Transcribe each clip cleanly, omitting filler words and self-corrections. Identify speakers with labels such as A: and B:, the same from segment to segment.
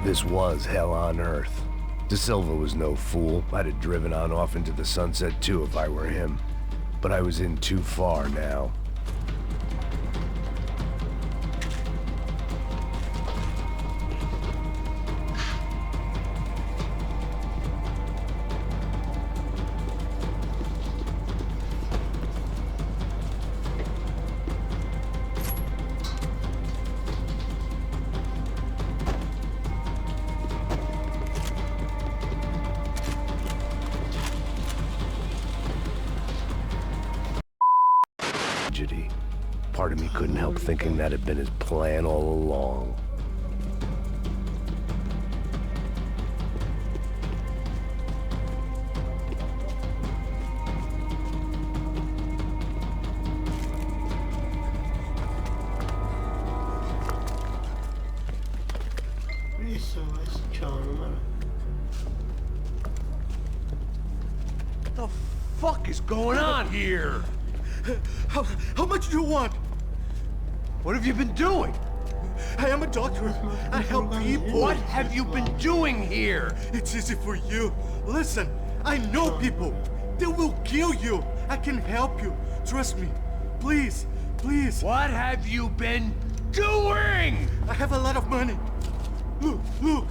A: This was hell on earth. De Silva was no fool. I'd have driven on off into the sunset too if I were him. But I was in too far now. Part of me couldn't help thinking that had been his plan all along.
B: What the fuck is going on here?
C: How much do you want?
B: What have you been doing?
C: I am a doctor. I help people.
B: What have you been doing here?
C: It's easy for you. Listen, I know people. They will kill you. I can help you. Trust me. Please, please.
B: What have you been doing?
C: I have a lot of money. Look, look.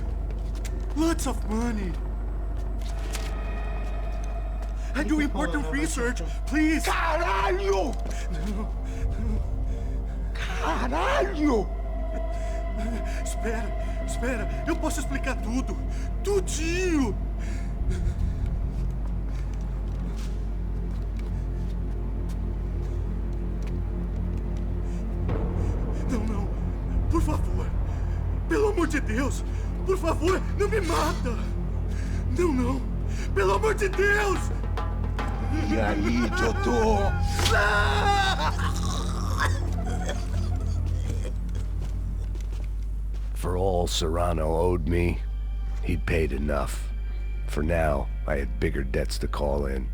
C: Lots of money. I do important research. Please.
B: Caralho!
C: No.
B: Caralho!
C: Espera. Eu posso explicar tudo. Tudinho. amor de Deus! Por favor, não me mata! Não, não! Pelo amor de Deus!
B: E aí, Totó?
A: For all Serrano owed me, he'd paid enough. For now, I had bigger debts to call in.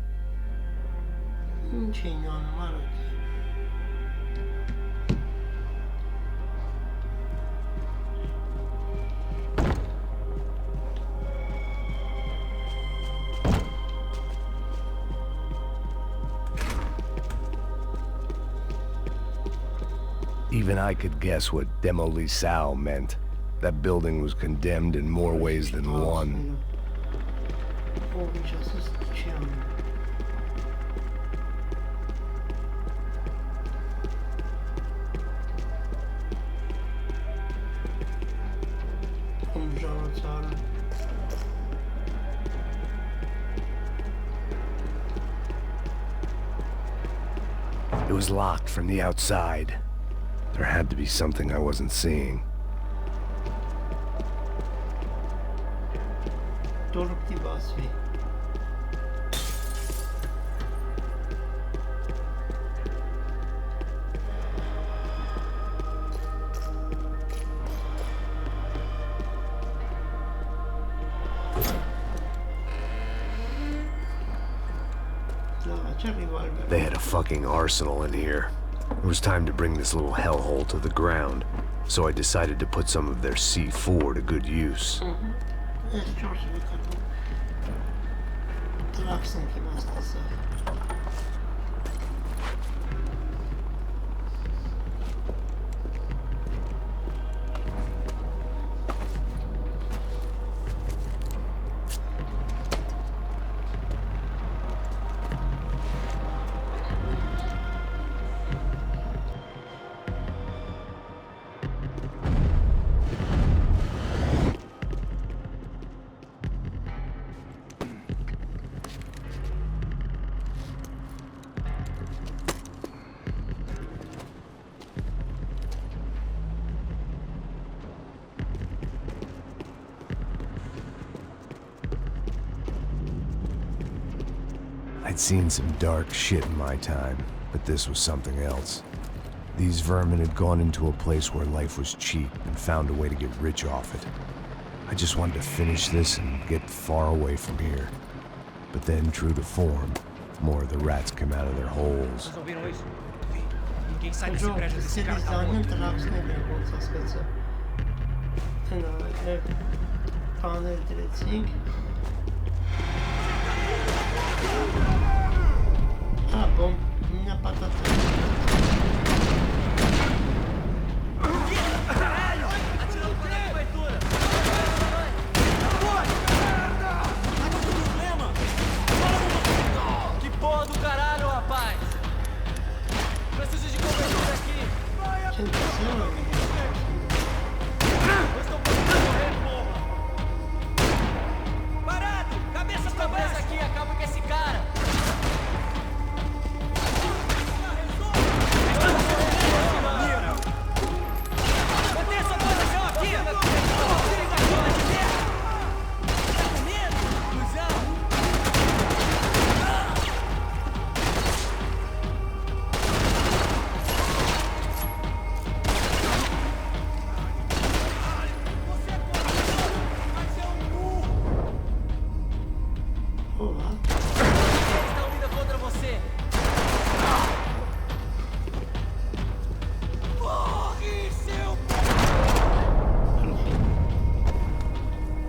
A: Even I could guess what demolisal meant. That building was condemned in more ways than one. It was locked from the outside. There had to be something I wasn't seeing. They had a fucking arsenal in here. It was time to bring this little hellhole to the ground, so I decided to put some of their C4 to good use. I'd seen some dark shit in my time, but this was something else. These vermin had gone into a place where life was cheap and found a way to get rich off it. I just wanted to finish this and get far away from here. But then, true to form, more of the rats come out of their holes.
D: Ah, bom, minha patata.
E: Caralho! Atirando por aí, cobertura! Que porra do caralho, rapaz! Preciso de cobertura aqui! Eu estou procurando correr, porra! Parado! Cabeça pra baixo aqui, acaba com esse cara!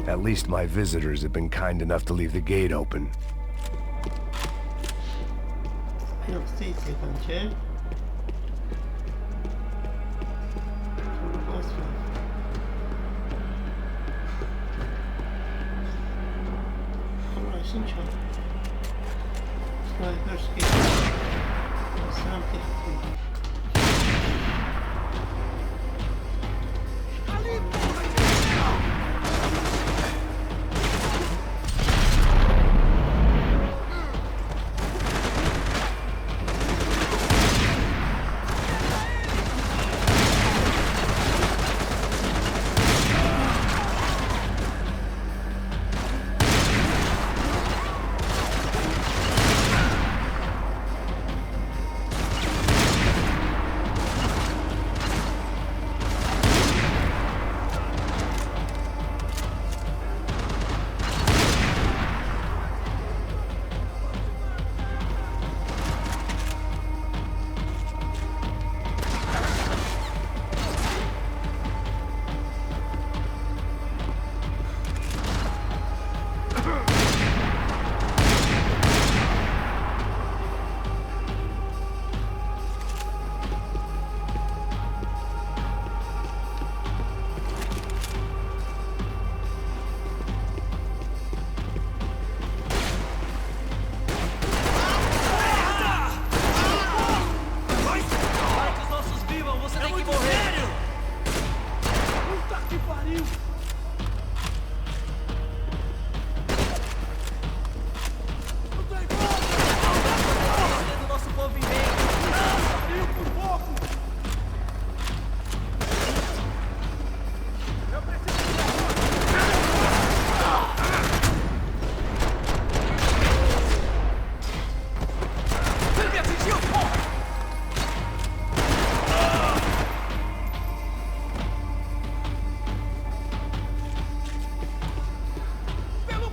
A: At least my visitors have been kind enough to leave the gate open.
E: Do nosso movimento. Ele me atingiu, porra! Pelo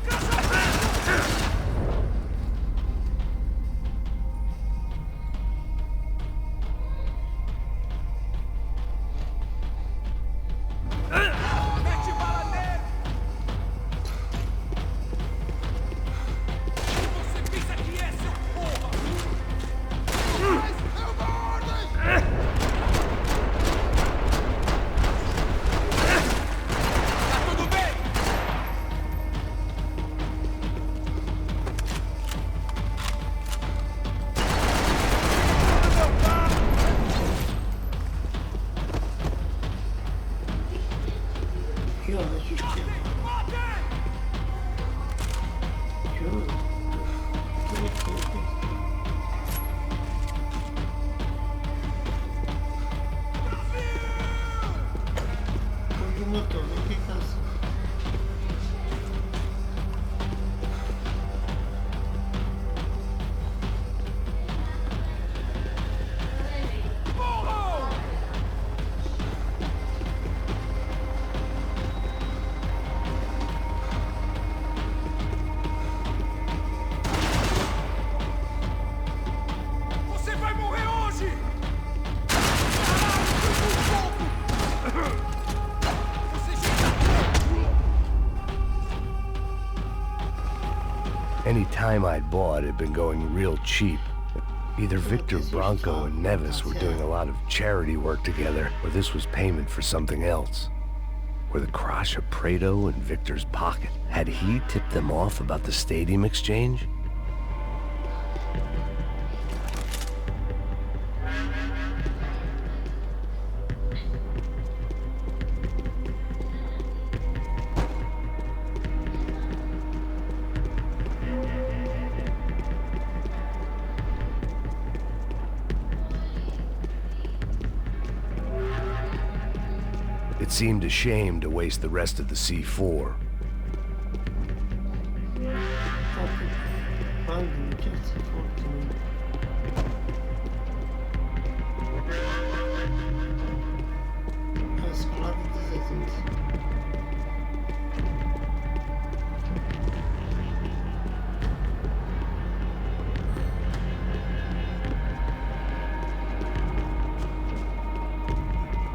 E: mete bala nele! Você pensa que é, seu porra? Eu dou ordem! Tá tudo bem? Você vai morrer hoje! Você já
A: Any time I'd bought had been going real cheap. Either Victor Bronco and Nevis were doing a lot of charity work together, or this was payment for something else. Were the Crash of Prado in Victor's pocket? Had he tipped them off about the stadium exchange? It seemed a shame to waste the rest of the C4.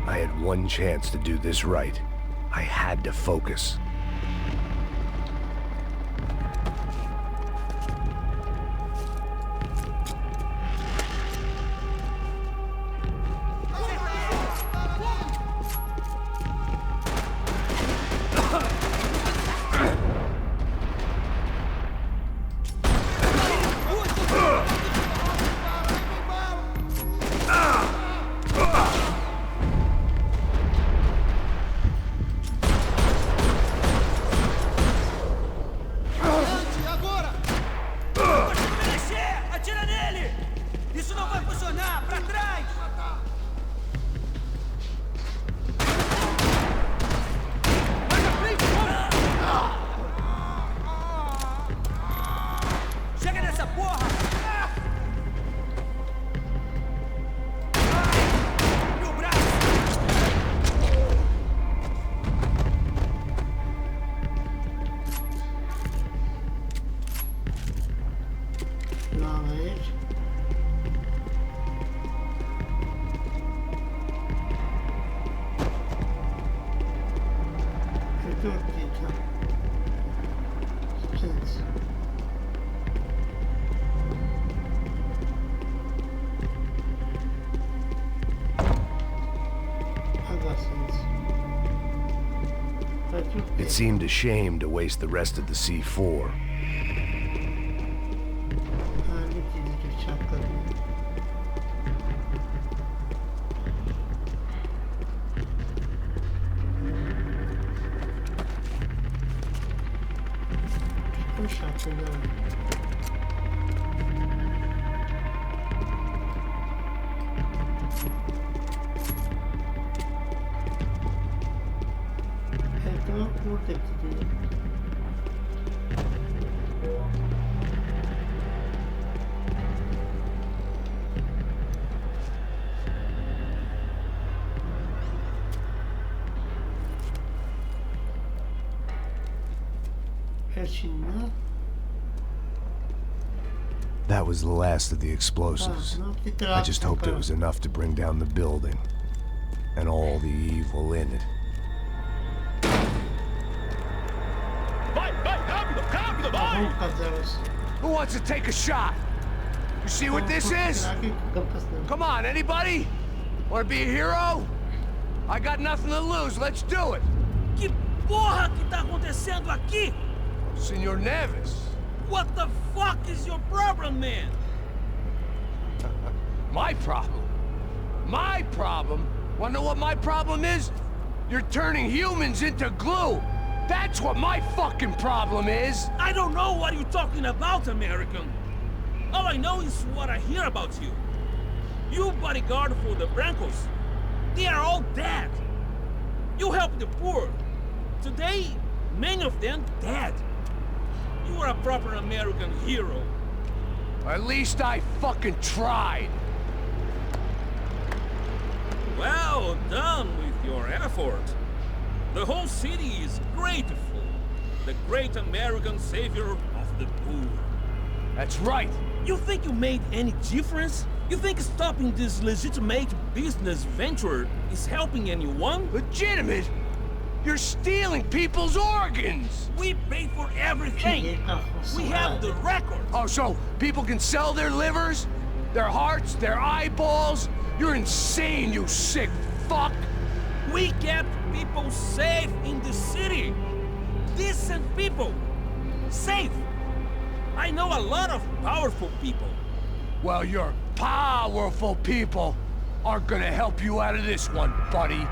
A: I had one chance to do this right. I had to focus. It seemed a shame to waste the rest of the C4.
D: որոշակի
A: That was the last of the explosives. I just hoped it was enough to bring down the building and all the evil in it.
B: Who wants to take a shot? You see what this is? Come on, anybody? Want to be a hero? I got nothing to lose. Let's do it.
E: Que porra que tá acontecendo aqui?
B: Senor Neves.
E: What the fuck is your problem, man?
B: My problem? My problem? Wanna know what my problem is? You're turning humans into glue. That's what my fucking problem is.
E: I don't know what you're talking about, American. All I know is what I hear about you. You bodyguard for the Brancos. They are all dead. You help the poor. Today, many of them dead. You are a proper American hero.
B: At least I fucking tried.
E: Well done with your effort. The whole city is grateful. The great American savior of the poor.
B: That's right.
E: You think you made any difference? You think stopping this legitimate business venture is helping anyone?
B: Legitimate? You're stealing people's organs!
E: We pay for everything! We have the record!
B: Oh, so people can sell their livers? Their hearts? Their eyeballs? You're insane, you sick fuck!
E: We kept people safe in the city! Decent people! Safe! I know a lot of powerful people.
B: Well, your powerful people aren't gonna help you out of this one, buddy.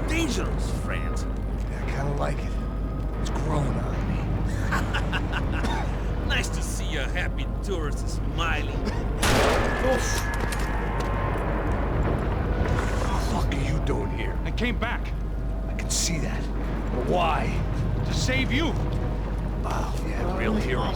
B: Dangerous, friend. Yeah, I kinda like it. It's growing on me.
E: Nice to see a happy tourist smiling.
B: What the fuck are you doing here?
D: I came back
B: I can see that. But why?
D: to save you.
B: Oh, yeah, real hero.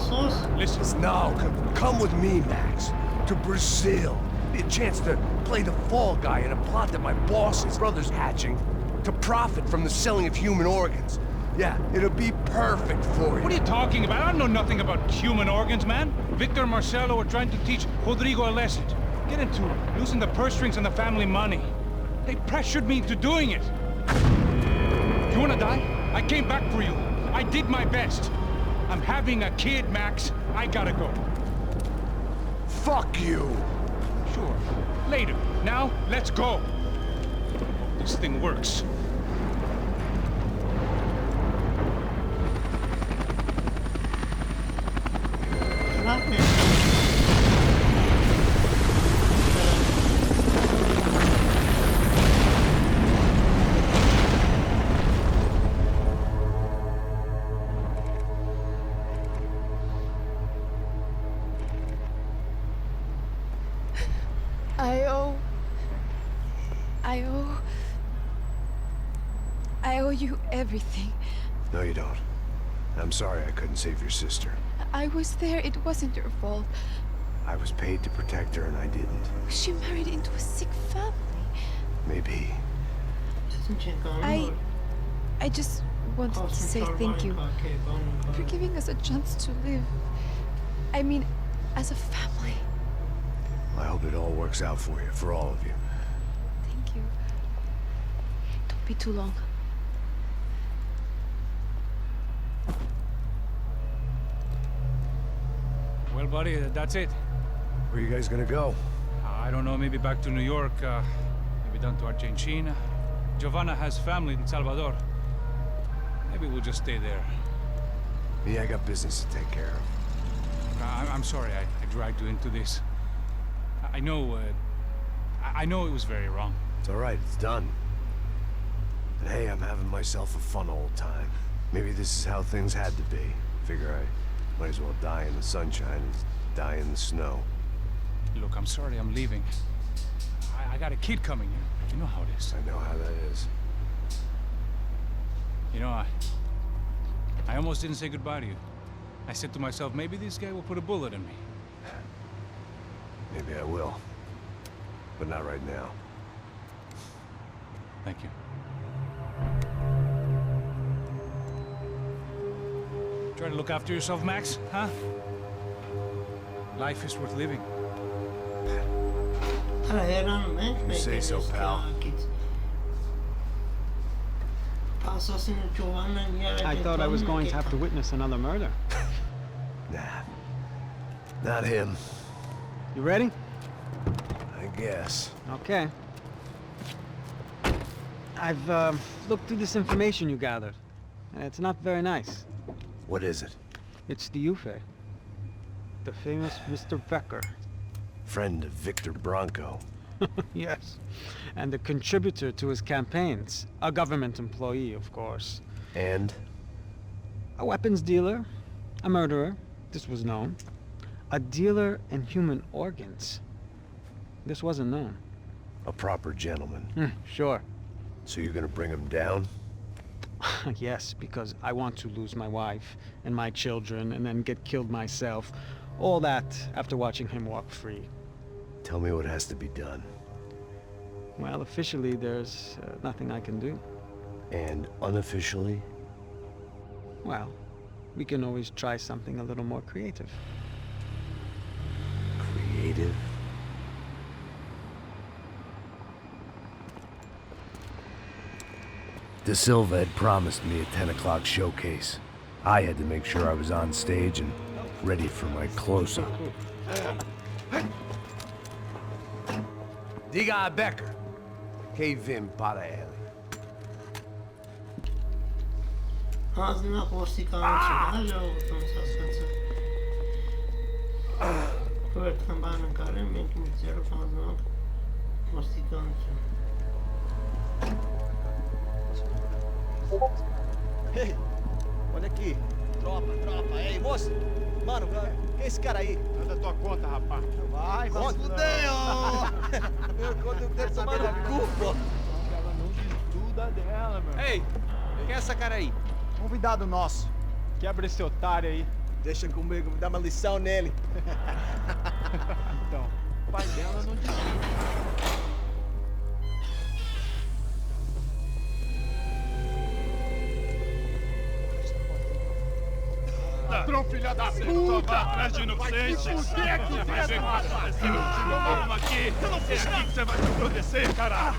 D: Listen,
B: No, come with me, Max. To Brazil. Be a chance to play the fall guy in a plot that my boss's brother's hatching to profit from the selling of human organs. Yeah, it'll be perfect for you.
D: what are you talking about? I know nothing about human organs, man. Victor and Marcelo are trying to teach Rodrigo a lesson. Get into losing the purse strings and the family money. They pressured me into doing it. You wanna die? I came back for you. I did my best. I'm having a kid, Max. I gotta go.
B: Fuck you.
D: Sure. Later. Now, let's go. Hope this thing works.
F: I owe you everything.
A: No, you don't. I'm sorry I couldn't save your sister.
F: I was there, it wasn't your fault.
A: I was paid to protect her and I didn't.
F: She married into a sick family.
A: Maybe.
F: I just wanted to say thank you for giving us a chance to live. I mean, as a family.
A: I hope it all works out for you, for all of you.
F: Thank you. Don't be too long.
D: Well, buddy, that's it.
A: Where are you guys gonna go?
D: I don't know, maybe back to New York, maybe down to Argentina. Giovanna has family in Salvador. Maybe we'll just stay there.
A: Me, I got business to take care of.
D: I'm sorry I dragged you into this. I know it was very wrong.
A: It's all right, it's done. And hey, I'm having myself a fun old time. Maybe this is how things had to be. Figure I might as well die in the sunshine as die in the snow.
D: Look, I'm sorry I'm leaving. I got a kid coming here. You know how it is.
A: I know how that is.
D: You know, I almost didn't say goodbye to you. I said to myself, maybe this guy will put a bullet in me.
A: Maybe I will. But not right now.
D: Thank you. Try to look after yourself, Max, huh? Life is worth living.
A: You say so, pal.
G: I thought I was going to have to witness another murder.
A: Nah. Not him.
G: You ready?
A: I guess.
G: Okay. I've looked through this information you gathered. It's not very nice.
A: What is it?
G: It's the UFE. The famous Mr. Becker.
A: Friend of Victor Bronco.
G: Yes. And the contributor to his campaigns. A government employee, of course.
A: And?
G: A weapons dealer. A murderer. This was known. A dealer in human organs. This wasn't known.
A: A proper gentleman.
G: Sure.
A: So you're gonna bring him down?
G: Yes, because I want to lose my wife and my children and then get killed myself. All that after watching him walk free.
A: Tell me what has to be done.
G: Well, officially there's nothing I can do.
A: And unofficially?
G: Well, we can always try something a little more creative.
A: Creative? De Silva had promised me a 10 o'clock showcase. I had to make sure I was on stage and ready for my close-up. Diga Becker. Que vim para ele.
H: Հանձնակ ոստիկանություն, ոնց ասացը։ Որտեղ բանը կարեմ, մենք մի ձերով հանձնակ ոստիկանություն։
I: Hey, olha aqui. Tropa. Ei, moço. Mano, quem é esse cara aí?
C: Manda tua conta, rapaz.
I: Vai se fuder, ó. Meu conta, eu quero tomar no cu, pô.
C: Ela não estuda dela, meu.
I: Ei, quem é essa cara aí?
C: Convidado nosso. Quebra esse otário aí.
I: Deixa comigo, me dá uma lição nele.
C: Então, o pai dela não desiste.
J: Ladrão, filha da puta! Atrás de inocentes! Vai se fuder, que vamos aqui! É aqui que você vai se proteger, caralho!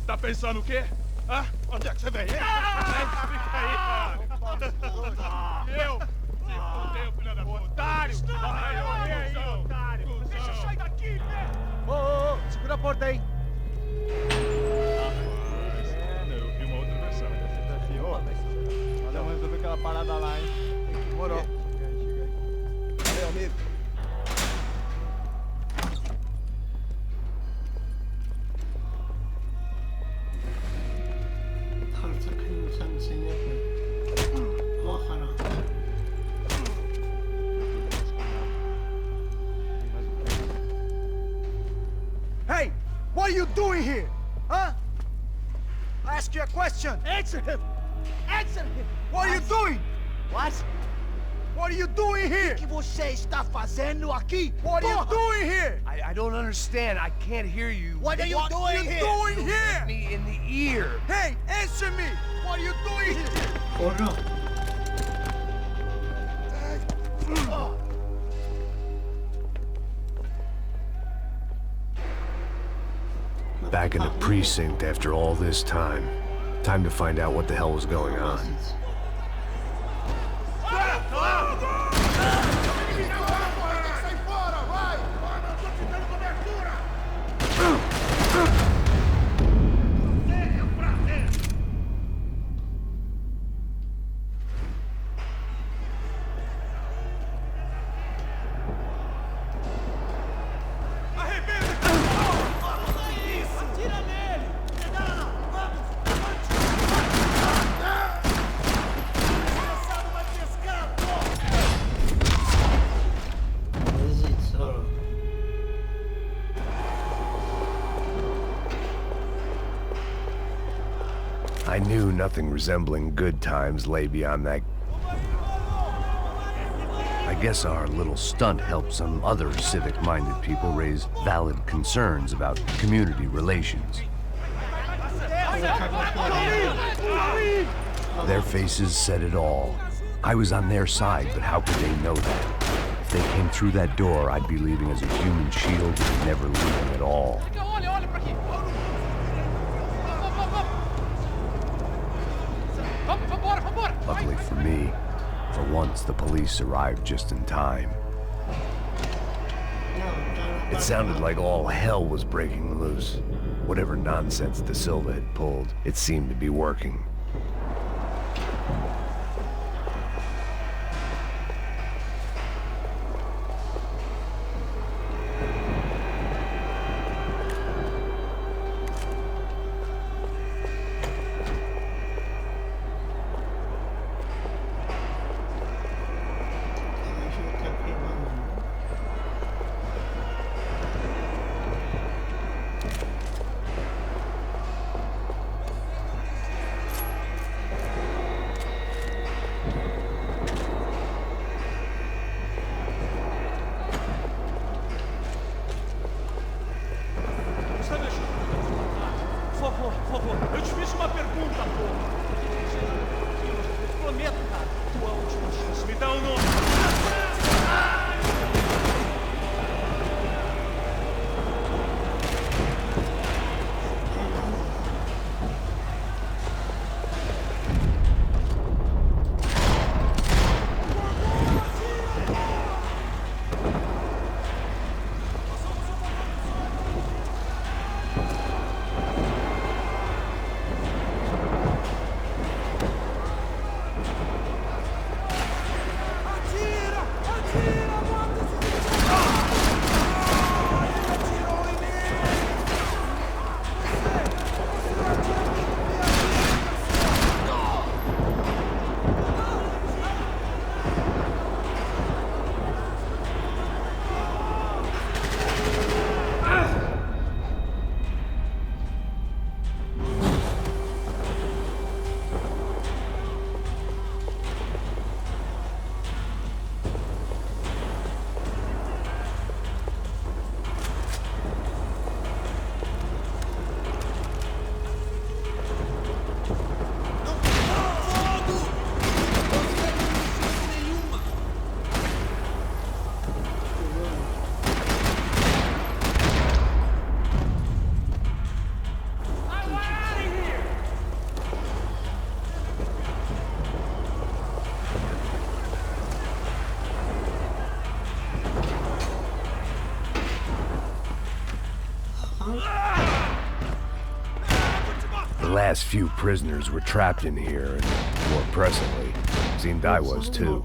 J: Tá pensando o quê? Hã? Onde é que você vem? Fica aí, cara! Eu? Se fudeu, filha da puta! Otário! Vai morrer aí, otário! Deixa eu sair daqui, né?
I: Ô, segura a porta aí!
J: Eu vi uma outra versão.
C: Valeu, resolver aquela parada lá, hein?
I: Demorou.
C: Chega aí.
I: Valeu, amigo.
C: Hey! What are you doing here? Huh? I ask you a question.
I: Answer him! Answer him!
C: What are you doing?
I: What?
C: What are you doing here?
I: O que você está fazendo aqui?
C: What are you doing here?
B: I don't understand. I can't hear you.
I: What are you doing here?
C: Doing here?
B: Me in the ear.
C: Hey, answer me! What are you doing here?
A: Back in the precinct after all this time. Time to find out what the hell was going on. I knew nothing resembling good times lay beyond that. I guess our little stunt helped some other civic-minded people raise valid concerns about community relations. Their faces said it all. I was on their side, but how could they know that? If they came through that door, I'd be leaving as a human shield and never leaving at all. Luckily for me, for once the police arrived just in time. It sounded like all hell was breaking loose. Whatever nonsense De Silva had pulled, it seemed to be working.
E: Por favor, eu te fiz uma pergunta, porra. Prometo, cara, tua última chance. Me dá um nome.
A: last few prisoners were trapped in here, and more presently, seemed I was too.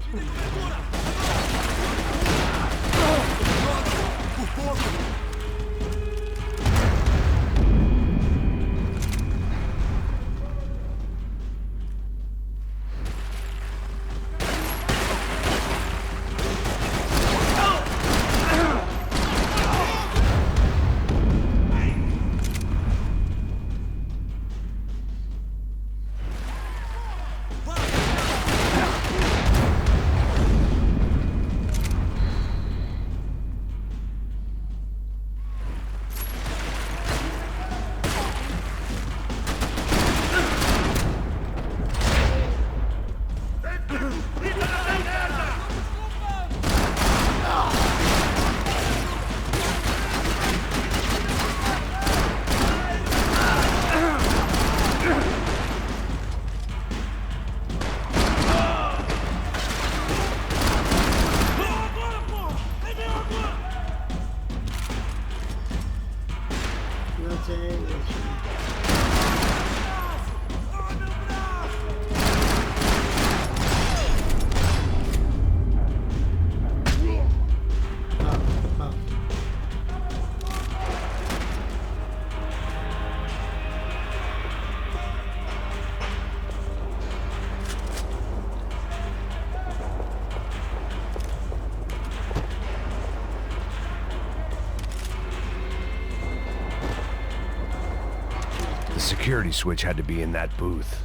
A: The security switch had to be in that booth.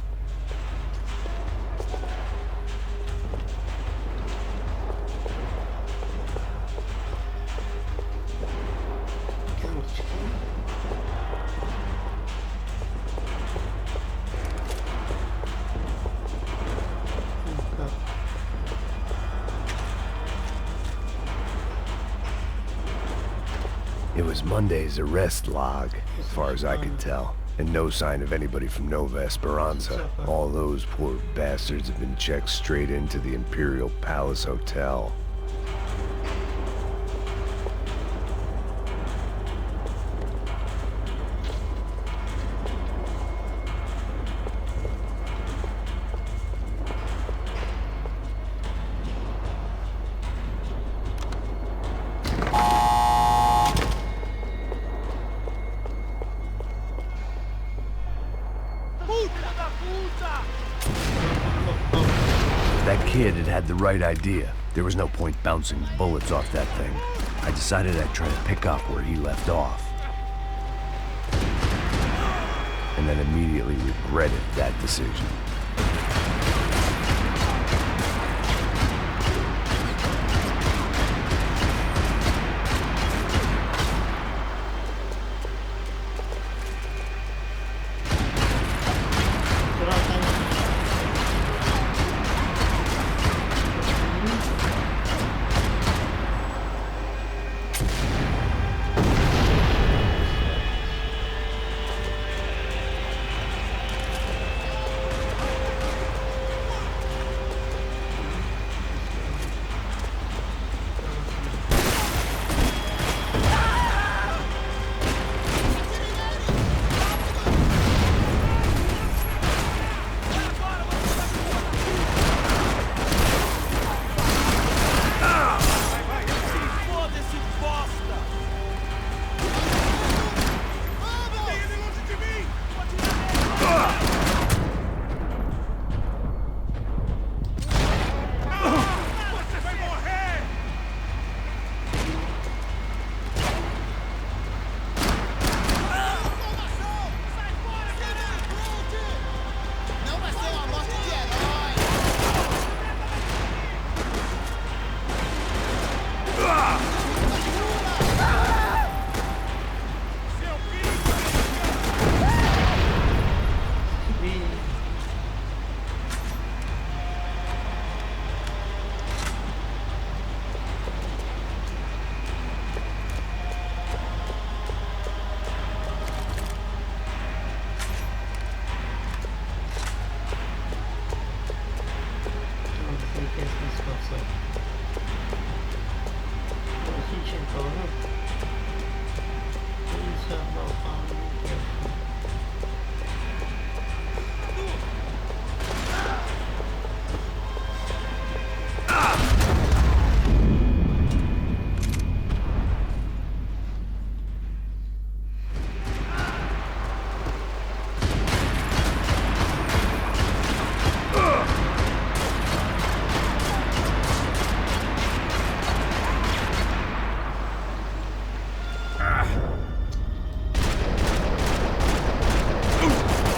A: It was Monday's arrest log, as far as I could tell. And no sign of anybody from Nova Esperanza. All those poor bastards have been checked straight into the Imperial Palace Hotel. That kid had the right idea. There was no point bouncing bullets off that thing. I decided I'd try to pick up where he left off. And then immediately regretted that decision.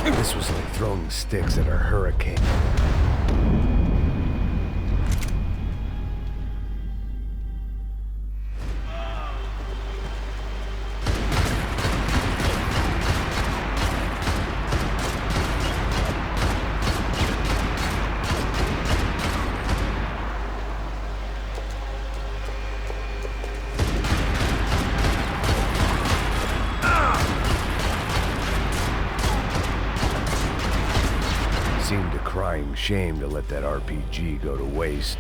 A: This was like throwing sticks at a hurricane. Seemed a crying shame to let that RPG go to waste.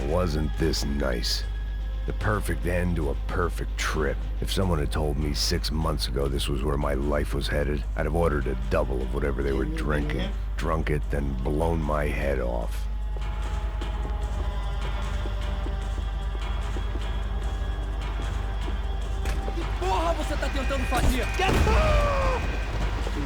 A: Wasn't this nice? The perfect end to a perfect trip. If someone had told me 6 months ago this was where my life was headed, I'd have ordered a double of whatever they were drinking, drunk it, then blown my head off.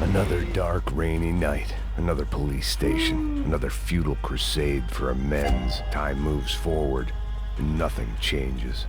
A: Another dark, rainy night. Another police station. Another futile crusade for amends. Time moves forward, and nothing changes.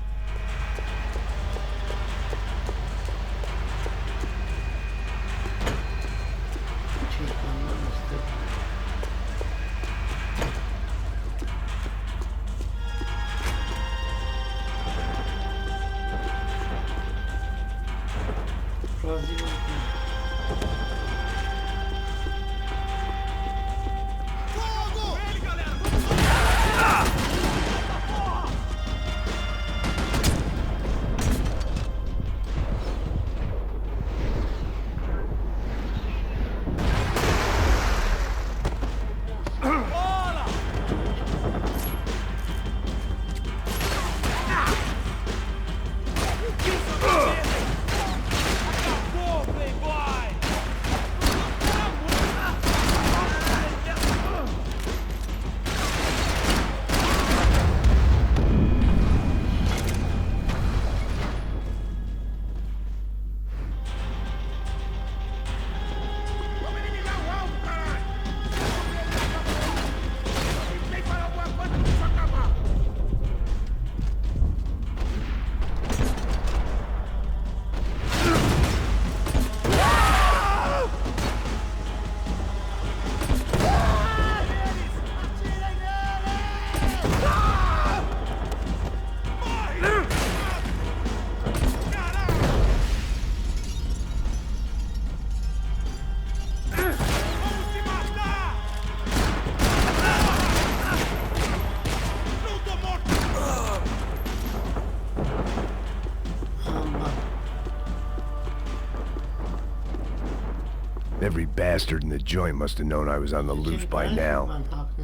A: Every bastard in the joint must have known I was on the loose by now.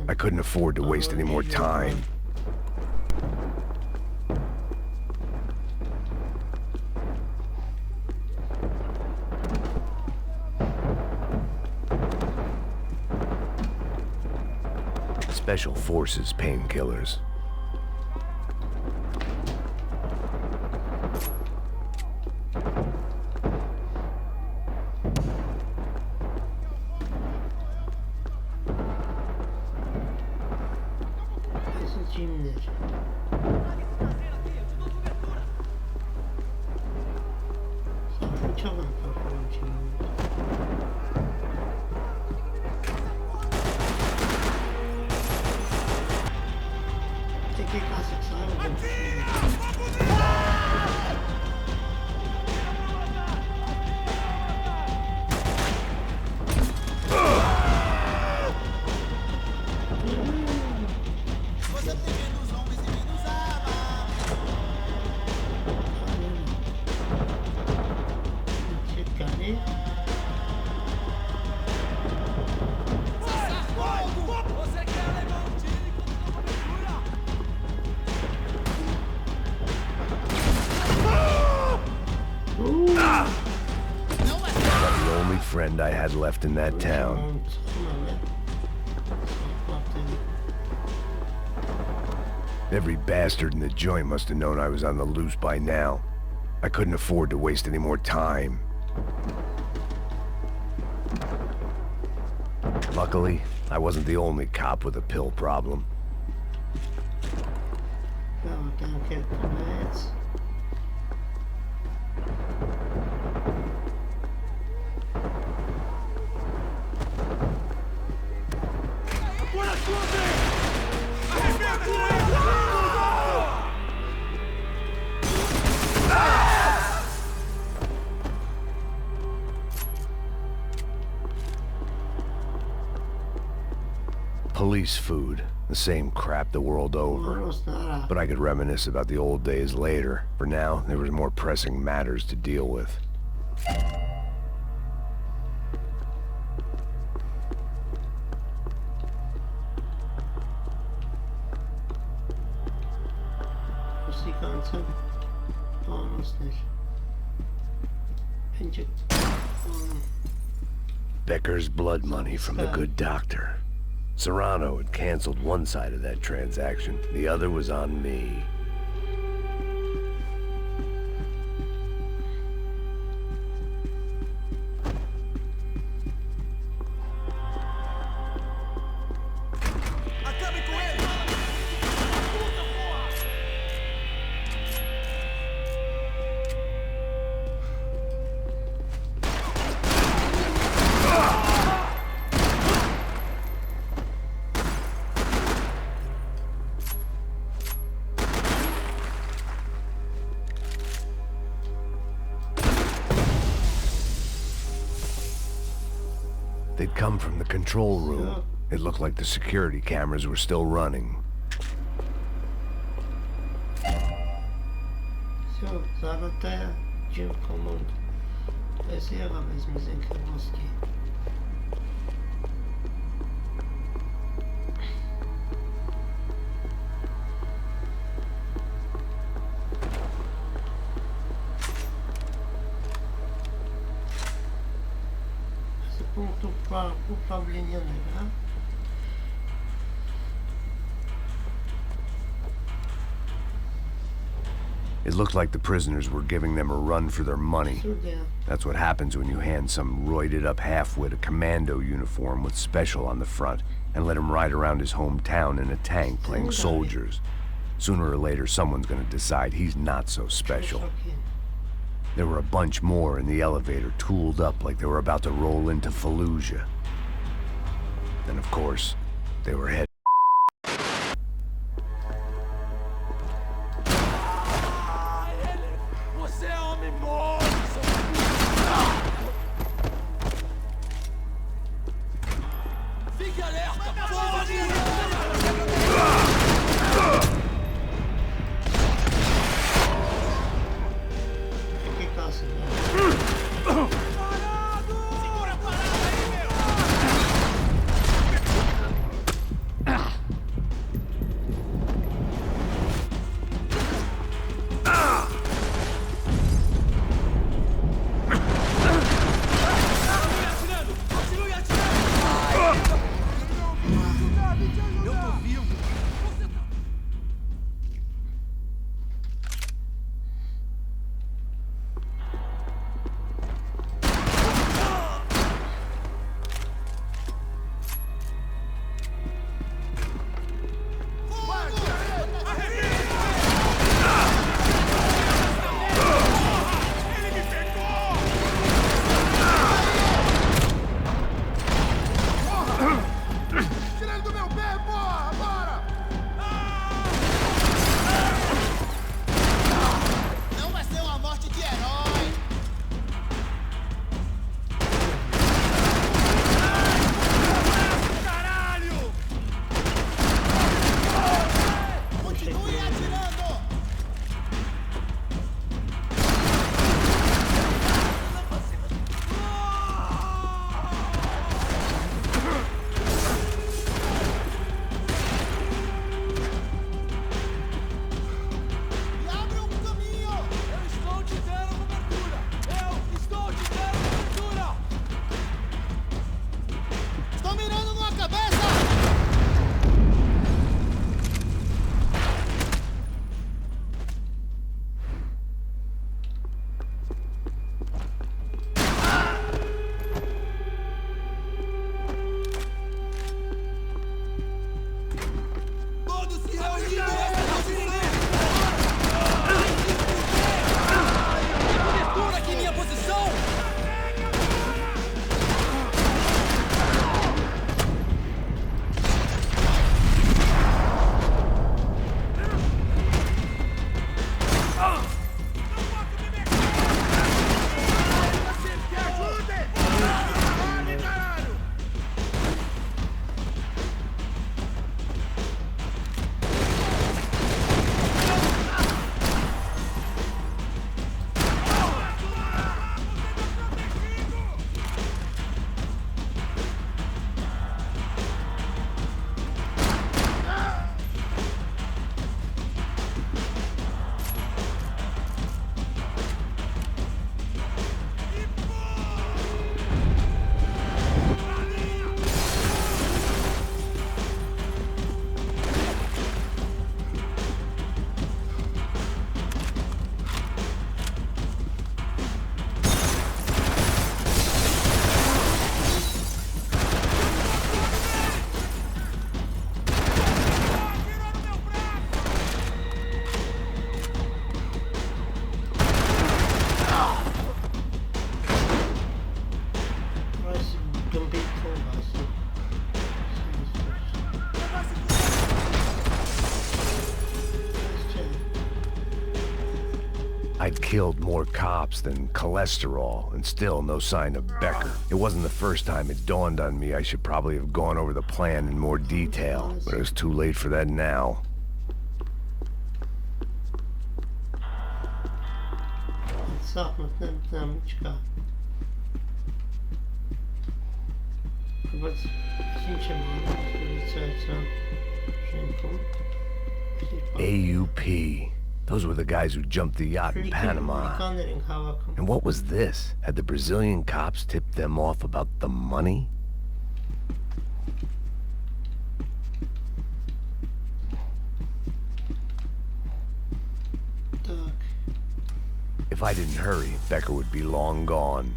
A: I couldn't afford to waste any more time. Special Forces painkillers. Friend I had left in that town. Every bastard in the joint must have known I was on the loose by now. I couldn't afford to waste any more time. Luckily, I wasn't the only cop with a pill problem. Police food, the same crap the world over. But I could reminisce about the old days later. For now, there was more pressing matters to deal with. Becker's blood money from the good doctor. Serrano had canceled one side of that transaction. The other was on me. They'd come from the control room. It looked like the security cameras were still running. It looked like the prisoners were giving them a run for their money. That's what happens when you hand some roided-up half-wit a commando uniform with special on the front and let him ride around his hometown in a tank playing soldiers. Sooner or later, someone's gonna decide he's not so special. There were a bunch more in the elevator, tooled up like they were about to roll into Fallujah. And of course, they were headed. killed more cops than cholesterol, and still no sign of Becker. It wasn't the first time it dawned on me I should probably have gone over the plan in more detail, but it was too late for that now. AUP. Those were the guys who jumped the yacht in Panama. And what was this? Had the Brazilian cops tipped them off about the money? If I didn't hurry, Becker would be long gone.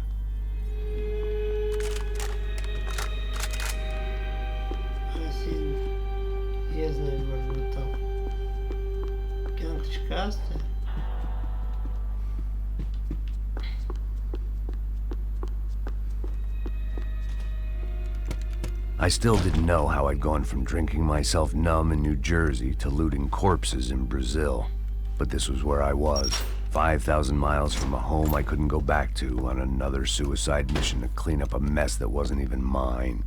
A: I still didn't know how I'd gone from drinking myself numb in New Jersey to looting corpses in Brazil. But this was where I was, 5,000 miles from a home I couldn't go back to, on another suicide mission to clean up a mess that wasn't even mine.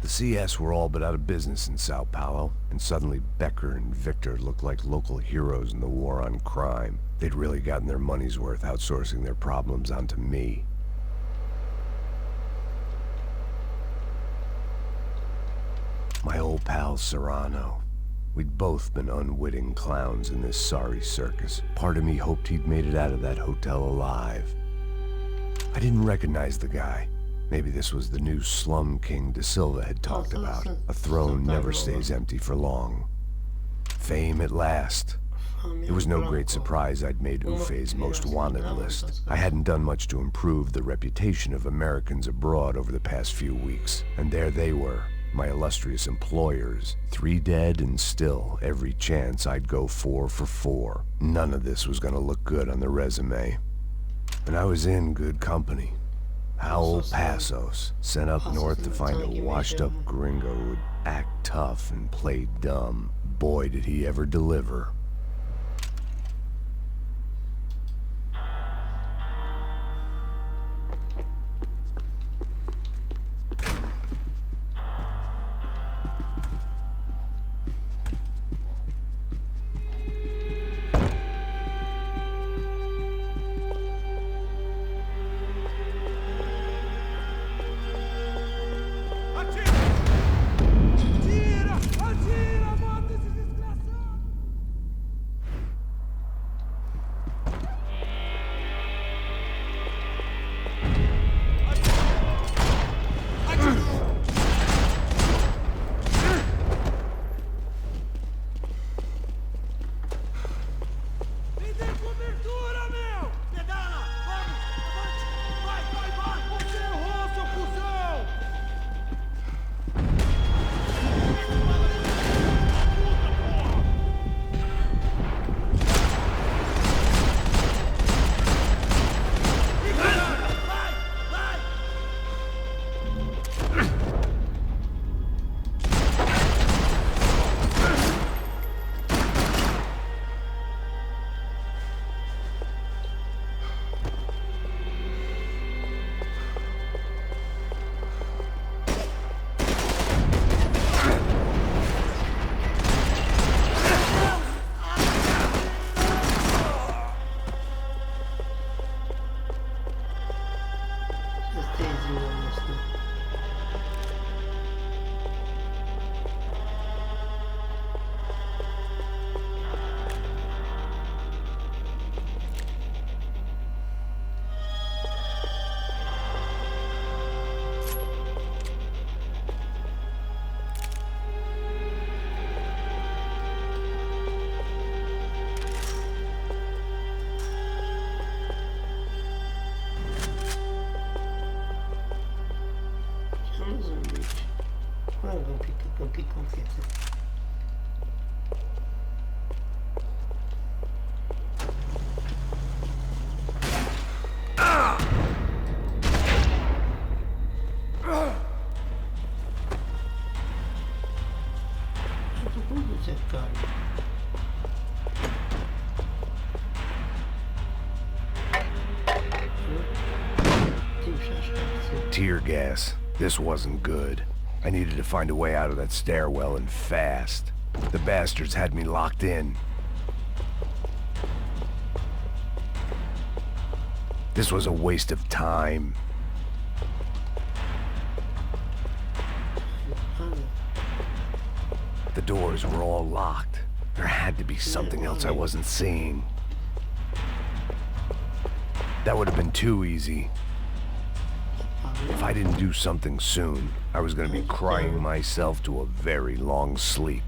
A: The CS were all but out of business in Sao Paulo, and suddenly Becker and Victor looked like local heroes in the war on crime. They'd really gotten their money's worth outsourcing their problems onto me. My old pal Serrano. We'd both been unwitting clowns in this sorry circus. Part of me hoped he'd made it out of that hotel alive. I didn't recognize the guy. Maybe this was the new slum king De Silva had talked about. A throne never stays empty for long. Fame at last. It was no great surprise I'd made Ufe's most wanted list. I hadn't done much to improve the reputation of Americans abroad over the past few weeks, and there they were, my illustrious employers, 3 dead and still every chance I'd go 4 for 4. None of this was gonna look good on the resume. And I was in good company. Howell Passos, sent up north to find a washed-up gringo who would act tough and play dumb. Boy, did he ever deliver. Tear gas. This wasn't good. I needed to find a way out of that stairwell and fast. The bastards had me locked in. This was a waste of time. The doors were all locked. There had to be something else I wasn't seeing. That would have been too easy. If I didn't do something soon, I was going to be crying myself to a very long sleep.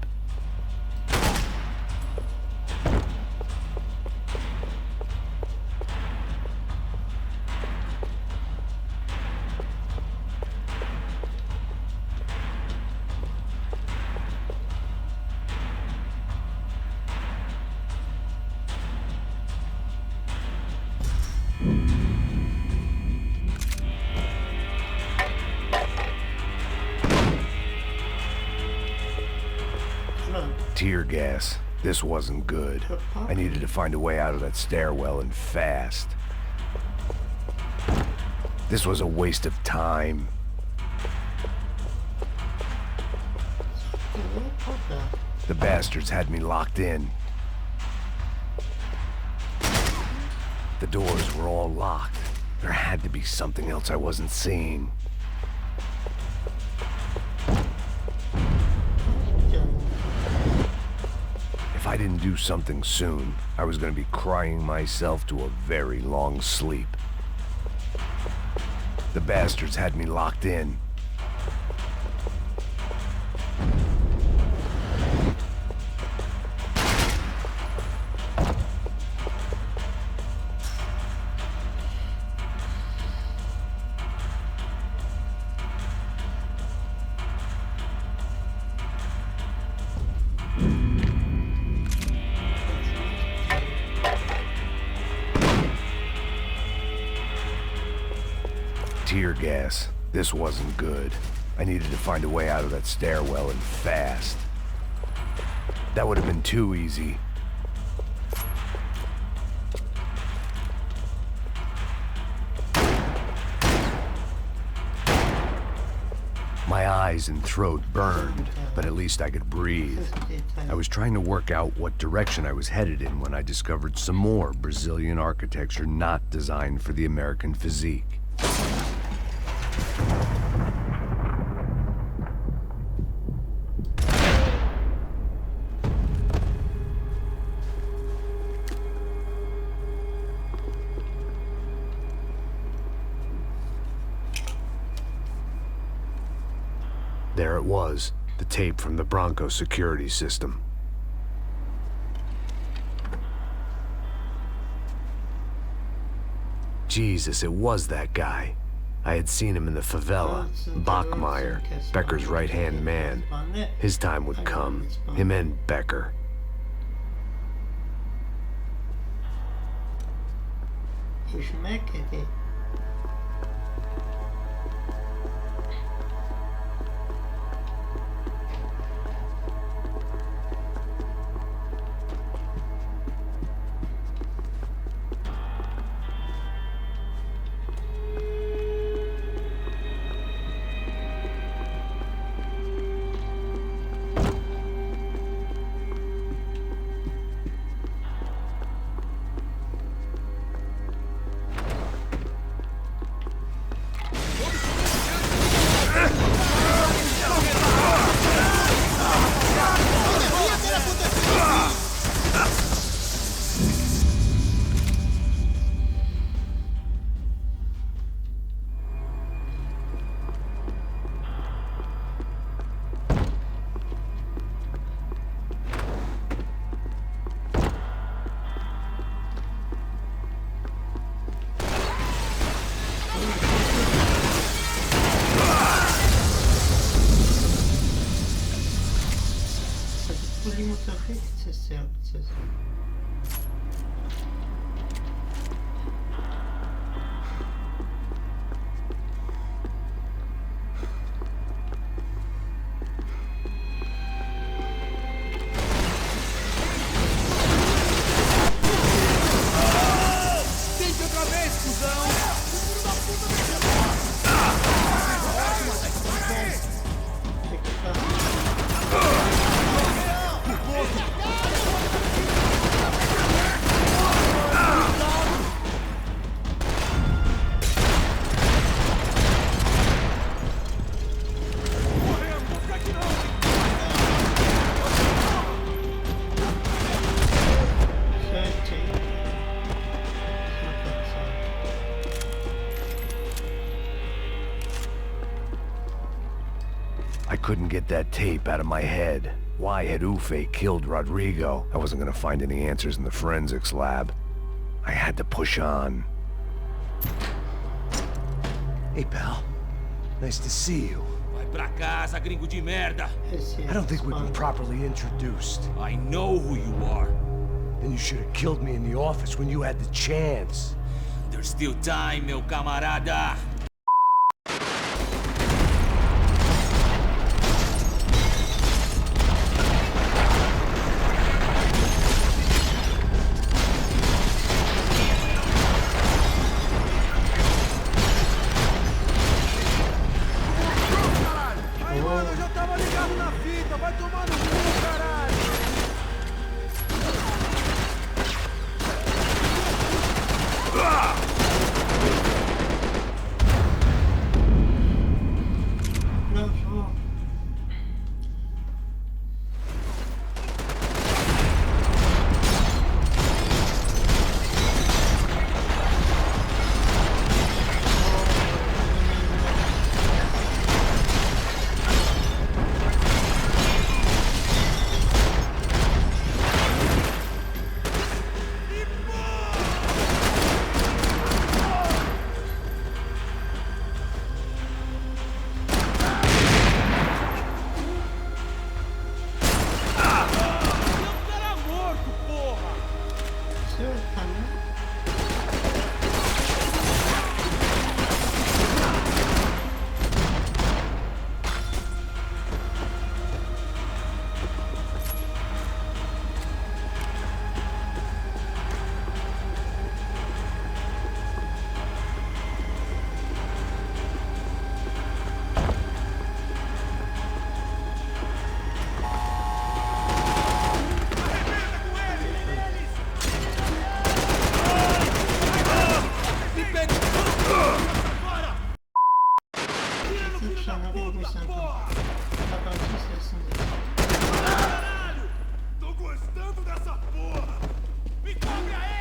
A: Tear gas. This wasn't good. I needed to find a way out of that stairwell and fast. This was a waste of time. The bastards had me locked in. The doors were all locked. There had to be something else I wasn't seeing. If I didn't do something soon, I was going to be crying myself to a very long sleep. The bastards had me locked in. Tear gas. This wasn't good. I needed to find a way out of that stairwell and fast. That would have been too easy. My eyes and throat burned, but at least I could breathe. I was trying to work out what direction I was headed in when I discovered some more Brazilian architecture not designed for the American physique. There it was, the tape from the Bronco security system. Jesus, it was that guy. I had seen him in the favela, Bachmeyer, Becker's right-hand man. His time would come, him and Becker. couldn't get that tape out of my head. Why had Ufe killed Rodrigo? I wasn't gonna find any answers in the forensics lab. I had to push on.
B: Hey, pal. Nice to see you.
E: Vai pra casa, gringo de merda.
B: I don't think we've been properly introduced.
E: I know who you are.
B: Then you should have killed me in the office when you had the chance.
E: There's still time, meu camarada.